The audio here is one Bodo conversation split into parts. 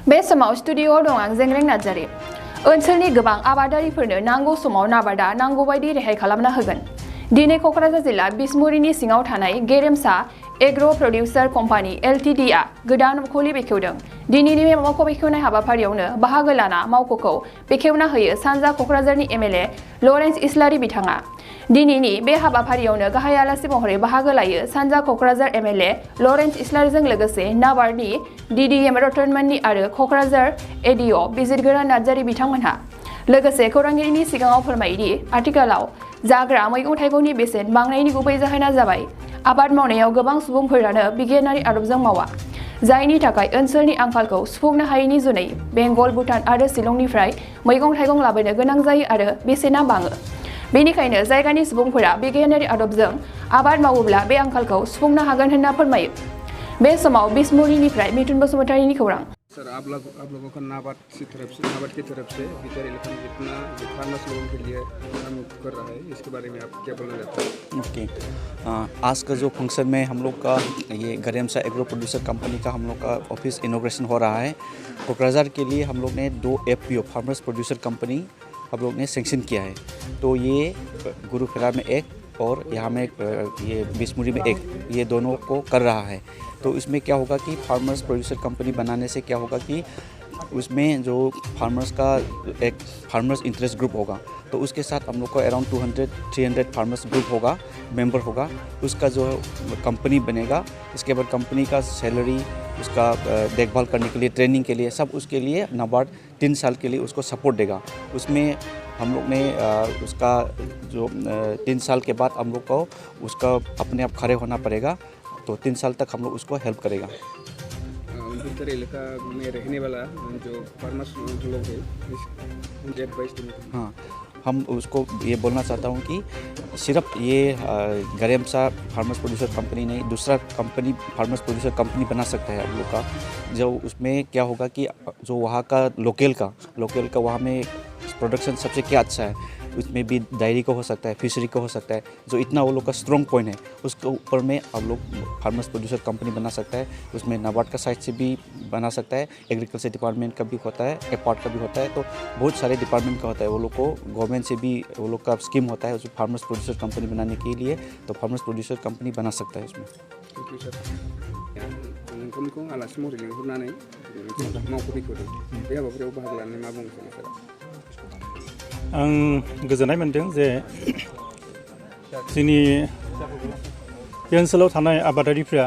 बे समाव स्टुडिअ'आव दं आं जेंग्रें नार्जारी। ओनसोलनि गोबां आबादारिफोरनो नांगौ समाव नाबार्डआ नांगौ बायदि रेहाय खालामना होगोन। दिनै क'क्राझार जिल्ला बिसमुरिनि सिङाव थानाय गेरेमसा एग्र' प्रडिउसार कम्पानि एलटिडिआ गोदान मावख'लि बेखेवदों। दिनैनि बे मावख' बेखेवनाय हाबाफारियावनो बाहागो लाना मावख'खौ बेखेवना होयो सानजा क'क्राझारनि एमएलए लरेन्स इस्लारि बिथाङा। दिनैनि बे हाबाफारियावनो गाहाय आलासि महरै बाहागो लायो सानजा क'क्राझार एमएलए लरेन्स इस्लारिजों लोगोसे नाबार्डनि डिडिएम रतनमोननि आरो क'क्राझार एडिअ बिजिरगोरा नार्जारी बिथांमोनहा। लोगोसे खौरांगिरिनि सिगाङाव फोरमायोदि आथिखालाव जाग्रा मैगं-थाइगंनि बेसेन बांनायनि गुबै जाहोना जाबाय आबाद मावनायाव गोबां सुबुंफोरानो बिगियानारि आदबजों मावा, जायनि थाखाय ओनसोलनि आंखालखौ सुफुंनो हायैनि जुनै बेंगल, भुटान आरो शिलंनिफ्राय मैगं-थाइगं लाबोनो गोनां जायो आरो बेसेना बाङो। बेनिखायनो जायगानि सुबुंफोरा बिगियानारि आदबजों आबाद मावोब्ला बे आंखालखौ सुफुंनो हागोन होनना फोरमायो। बे समाव बिसमुरिनिफ्राय मिथुन बसुमतारीनि खौरां। सर, आप लोगों को नाबार्ड की तरफ से विचार इलेक्शन जितना जो फार्मर्स लोगों के लिए काम कर रहा है, इसके बारे में आप क्या बोलना चाहते हैं? ओके, आज का जो फंक्शन में हम लोग का ये गेरेमसा एग्रो प्रोड्यूसर कंपनी का हम लोग का ऑफिस इनॉग्रेशन हो रहा है। कोकराझार के लिए हम लोग ने 2 एफपीओ फार्मर्स प्रोड्यूसर कंपनी हम लोग ने सेंक्शन किया है। तो ये गुरुफिरा में एक और यहाँ में ये बिसमुरी में एक, ये दोनों को कर रहा है। तो इसमें क्या होगा कि फार्मर्स प्रोड्यूसर कंपनी बनाने से क्या होगा कि उसमें जो फार्मर्स का एक फार्मर्स इंटरेस्ट ग्रुप होगा, तो उसके साथ हम लोग को अराउंड 200-300 फार्मर्स ग्रुप होगा, मेंबर होगा। उसका जो कंपनी बनेगा, इसके बाद कंपनी का सैलरी, उसका देखभाल करने के लिए, ट्रेनिंग के लिए, सब उसके लिए नाबार्ड 3 साल के लिए उसको सपोर्ट देगा। उसमें हम लोग ने उसका जो 3 साल के बाद हम लोग को उसका अपने आप खड़े होना पड़ेगा। तो 3 साल तक हम लोग उसको हेल्प करेगा। उत्तर इलाका में रहने वाला जो फार्मर्स लोग हैं, हाँ, हम उसको ये बोलना चाहता हूँ कि सिर्फ ये गेरेमसा फार्मर्स प्रोड्यूसर कंपनी नहीं, दूसरा कंपनी फार्मर्स प्रोड्यूसर कंपनी बना सकता है हम लोग का। जो उसमें क्या होगा कि जो वहाँ का लोकल का वहाँ में प्रोडक्शन सबसे क्या अच्छा है, उसमें भी डायरी को हो सकता है, फिशरी को हो सकता है। जो इतना वो लोग का स्ट्रॉन्ग पॉइंट है, उसके ऊपर में हम लोग फार्मर्स प्रोड्यूसर कंपनी बना सकता है। उसमें नाबार्ड का साइड से भी बना सकता है, एग्रीकल्चर डिपार्टमेंट का भी होता है, एपार्ट का भी होता है। तो बहुत सारे डिपार्टमेंट का होता है। वो लोग को गवर्नमेंट से भी वो लोग का स्कीम होता है जो फार्मर्स प्रोड्यूसर कंपनी बनाने के लिए। तो फार्मर्स प्रोड्यूसर कंपनी बना सकता है उसमें। थैंक यू सर। नोंथांमोनखौ आलासि महरै लिंहरनानै मावख' बेखेवदों। बे हाबाफारियाव बाहागो लानानै मा बुंनो सानो सारा? आं गोजोननाय मोनदों जे जोंनि बे ओनसोलाव थानाय आबादारिफ्रा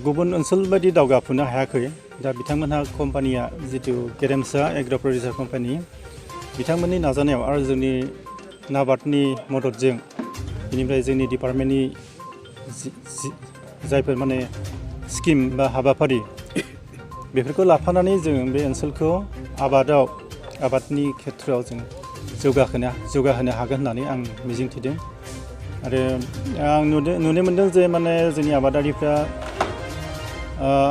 गुबुन ओनसोल बायदि दावगाफुनो हायाखै। दा बिथांमोनहा कम्पानिया जितु गेरेमसा एग्र' प्रडिउसार कम्पानि, बिथांमोननि नाजानायाव आरो जोंनि नाबार्डनि मददजों, बेनिफ्राय जोंनि डिपार्टमेन्टनि जायफोर माने स्किम बा हाबाफारि, बेफोरखौ लाफानानै जों बे ओनसोलखौ आबादनि खेथ्रआव जों जौगाहोनो हागोन होननानै आं मिजिंथिदों। आरो आं नुनो मोनदों जे माने जोंनि आबादारिफ्रा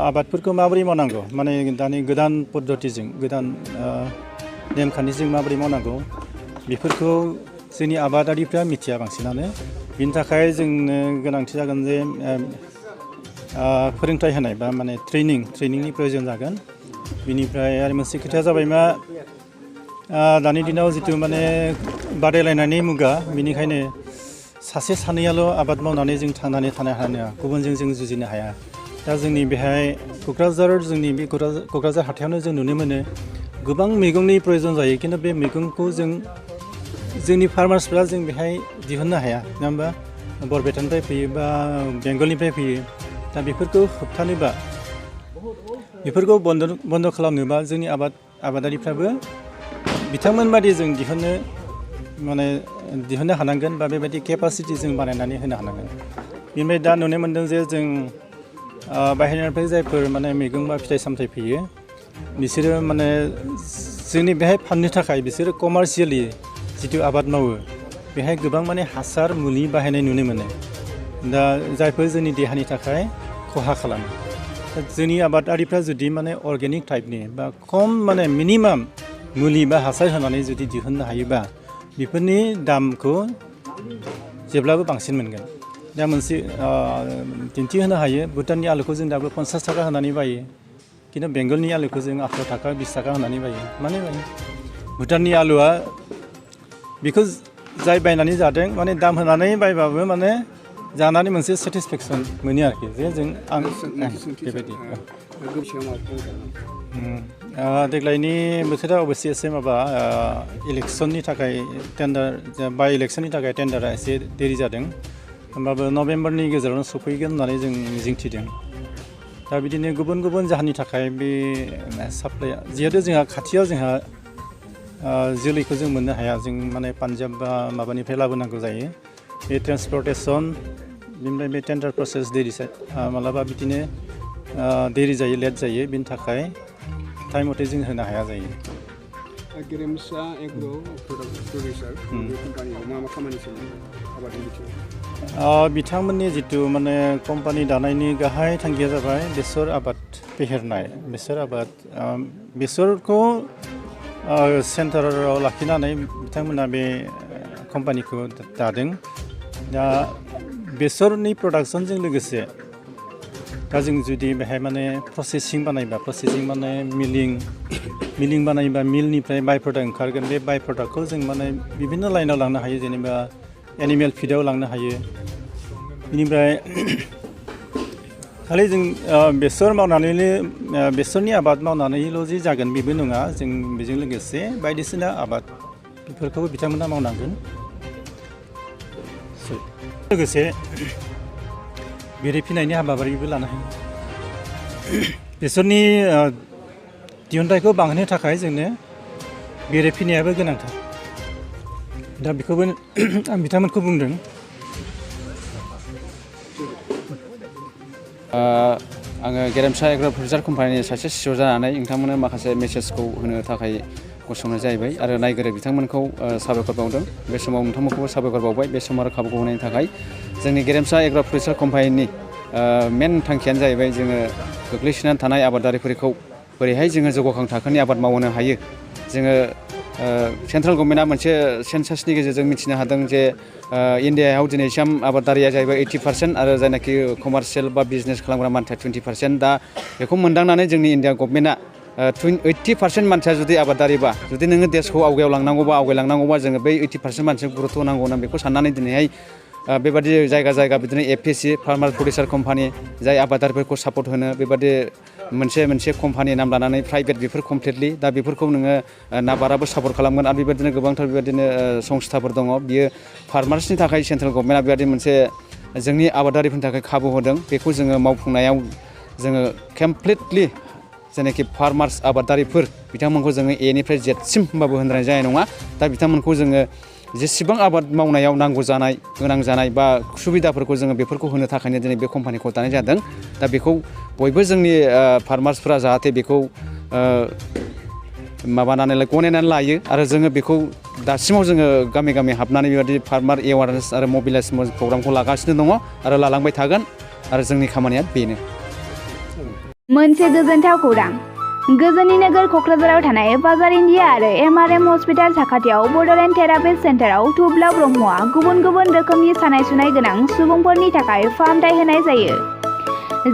आबादफोरखौ माबोरै मावनांगौ, माने दानि गोदान पद्धतिजों, गोदान नेमखान्थिजों माबोरै मावनांगौ, बेफोरखौ जोंनि आबादारिफ्रा मिथिया बांसिनानो। बिनि थाखाय जोंनो गोनांथि जागोन जे फोरोंथाइ होनाय बा माने ट्रेनिंनि प्रयोजन जागोन। बिनिफ्राय आरो मोनसे खोथाया जाबाय मा, दानि दिनाव जितु माने बादायलायनायनि मुगा, बेनिखायनो सासे सानैयाल' आबाद मावनानै जों थांनानै थानो हाया नङा, गुबुनजों जों जुजिनो हाया। दा जोंनि बेहाय जोंनि बे क'क्राझार हाथायावनो जों नुनो मोनो गोबां मैगंनि प्रयोजन जायो, खिन्थु बे मैगंखौ जोंनि फार्मार्सफ्रा जों बेहाय दिहुननो हाया, नङा होमबा? बरपेटानिफ्राय फैयो बा बेंगलनिफ्राय फैयो। दा बेफोरखौ होबथानोबा, बेफोरखौ बन्द खालामनोबा जोंनि आबादारिफ्राबो बिथांमोन बादि जों दिहुननो हानांगोन, बा बेबायदि केपासिटि जों बानायनानै होनो हानांगोन। बेनिफ्राय दा नुनो मोन्दों जे जों बाहेरानिफ्राय जायफोर माने मैगं बा फिथाइ सामथाइ फैयो, बिसोरो माने जोंनि बेहाय फाननो थाखाय बिसोरो कमार्शियेलि जितु आबाद मावो, बेहाय गोबां माने हासार मुलि बाहायनाय नुनो मोनो। दा जायफोर जोंनि देहानि थाखाय खहा खालामो। जोंनि आबादारिफ्रा जुदि माने अर्गेनिक टाइपनि बा खम माने मिनिमाम मुलि बा हासार होनानै जुदि दिहुननो हायोबा, बेफोरनि दामखौ जेब्लाबो बांसिन मोनगोन। दा मोनसे दिन्थि होनो हायो, भुटाननि आलुखौ जों दाबो 50 थाखा होनानै बायो, खिन्थु बेंगलनि आलुखौ जों 18 थाखा 20 थाखा होनानै बायो माने बायो भुटाननि आलुआ बेखौ जाय बायनानै जादों माने दाम होनानै बायबाबो माने जानानै मोनसे सेटिसफेक्सन मोनो आरोखि जे जों आं बेबायदि देग्लायनि बोथोरा अबयसे एसे माबा इलेक्सननि थाखाय टेन्डार बाय इलेक्सननि थाखाय टेन्डारा एसे देरि जादों होमबाबो नभेम्बरनि गेजेरावनो सफैगोन होननानै जों मिजिंथिदों दा बिदिनो गुबुन गुबुन जाहोननि थाखाय बे साप्लाइया जिहेतु जोंहा खाथियाव जोंहा जोलैखौ जों मोननो हाया जों माने पान्जाब बा माबानिफ्राय लाबोनांगौ जायो बे ट्रेन्सपर्टेसन बेनिफ्राय बे टेन्डार प्रसेस देरि मालाबा बिदिनो देरि जायो लेट जायो बेनि थाखाय टाइम मथे जों होनो हाया जायो गेरेमसा एग्र' प्रडिउसार बे कम्पानियाव मा मा खामानि सोलियो आबादनि बिथिङाव बिथांमोननि जितु माने कम्पानि दानायनि गाहाय थांखिया जाबाय बेसर आबाद फेहेरनाय बेसरखौ सेन्टाराव लाखिनानै बिथांमोना बे कम्पानिखौ दादों दा बेसरनि प्रडाक्सनजों लोगोसे दा जों जुदि बेहाय माने प्रसेसिं माने मिलिं बानायोबा मिलनिफ्राय बाय प्रडाक्ट ओंखारगोन बे बाय प्रडाक्टखौ जों माने बिभिन्न लाइनाव लांनो हायो जेनेबा एनिमेल फिडआव लांनो हायो बेनिफ्राय खालि जों बेसरनि आबाद मावनानैल' जि जागोन बेबो नङा जों बेजों लोगोसे बायदिसिना आबाद बेफोरखौबो बिथांमोना मावनांगोन लोगोसे बेरे फिनायनि हाबाफारिबो लानो हायो बेसरनि दिहुनथाइखौ बांहोनो थाखाय जोंनो बेरे फिनायाबो गोनांथार दा बेखौबो आं बिथांमोनखौ बुंदों आङो गेरेमसा एग्र' प्रडिउसार कम्पानिनि सासे सिअ जानानै नोंथांमोननो माखासे मेसेजखौ होनो थाखाय गसंनाय जाहैबाय आरो नायगोरो बिथांमोनखौ साबायखर बावदों बे समाव नोंथांमोनखौबो साबायखर बावबाय बे समाव आरो खाबुखौ होनायनि थाखाय जोंनि गेरेमसा एग्र' प्रडिउसार कम्पानिनि मेन थांखियानो जाहैबाय जोङो गोग्लैसोनानै थानाय आबादारिफोरखौ बोरैहाय जोङो जौगाखां थाखोनि आबाद मावनो हायो जोङो सेन्ट्रेल गभर्नमेन्टआ मोनसे सेन्सासनि गेजेरजों मिथिनो हादों जे इन्डियायाव दिनैसिम आबादारिया जाहैबाय 80% आरो जायनाखि कमार्शियेल बा बिजनेस खालामग्रा मानसिया 20% दा बेखौ मोनदांनानै जोंनि इन्डिया गभर्नमेन्टआ 80% मानसिया जुदि आबादारिबा जुदि नोङो देशखौ आवगायलांनांगौबा जोङो बै 80% मानसिखौ गुरुत्थ' होनांगौ होनना बेखौ साननानै दिनैहाय बेबादि जायगा बिदिनो एपिएससि फार्मार प्रडिउसार कम्पानि जाय आबादारिफोरखौ सापर्ट होनो बेबादि मोनसे कम्पानि नाम लानानै प्राइभेट बेफोर कमप्लिटलि दा बेफोरखौ नोङो नाबार्डाबो सापर्ट खालामगोन आरो बेबादिनो गोबांथार बेबादिनो संस्थाफोर दङ बियो फार्मार्सनि थाखाय सेन्ट्रेल गभर्नमेन्टआ बेबादि मोनसे जोंनि आबादारिफोरनि थाखाय खाबु होदों बेखौ जोङो मावफुंनायाव जोङो कमप्लिटलि जायनाखि फार्मार्स आबादारिफोर बिथांमोनखौ जोङो एनिफ्राय जेडसिम होनबाबो होनद्रायनाय जानाय नङा दा बिथांमोनखौ जोङो जेसेबां आबाद मावनायाव नांगौ जानाय गोनां जानाय बा सुबिदाफोरखौ जोङो बेफोरखौ होनो थाखायनो दिनै बे कम्पानिखौ दानाय जादों दा बेखौ बयबो जोंनि फार्मार्सफोरा जाहाथे बेखौ गनायनानै लायो आरो जोङो बेखौ दासिमाव जोङो गामि हाबनानै बेबायदि फार्मार एवारनेस आरो मबिलाइजेसन प्रग्रामखौ लागासिनो दङ आरो लालांबाय थागोन आरो जोंनि खामानिया बेनो मोनसे गोजोनथाव खौरां गोजोननि नोगोर क'क्राझाराव थानाय बाजार इन्डिया आरो एमआरएम हस्पिटाल साखाथियाव बड'लेण्ड थेरापिस्ट सेन्टाराव थुब्ला ब्रह्मआ गुबुन रोखोमनि सानाय सुनाय गोनां सुबुंफोरनि थाखाय फाहामथाय होनाय जायो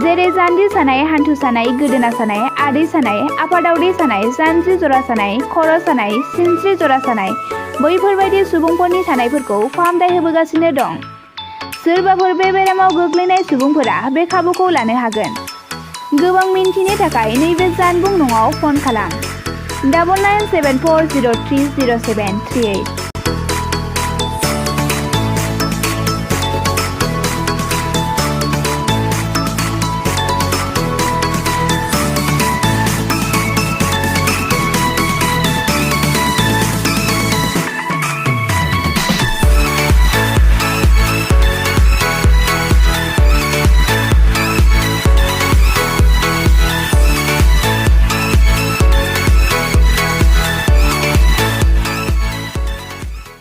जेरै जान्जि सानाय हान्थु सानाय गोदोना सानाय आदै सानाय आफादावदै सानाय जानजि जरा सानाय खर' सानाय सिनस्रि जरा सानाय बैफोरबायदि सुबुंफोरनि सानायफोरखौ फाहामथाय होबोगासिनो दं सोरबाफोर बे बेरामाव गोग्लैनाय सुबुंफोरा बे खाबुखौ लानो हागोन गोबां मिन्थिनो थाखाय नैबे जानबुं नङाव फन खालाम 9974030738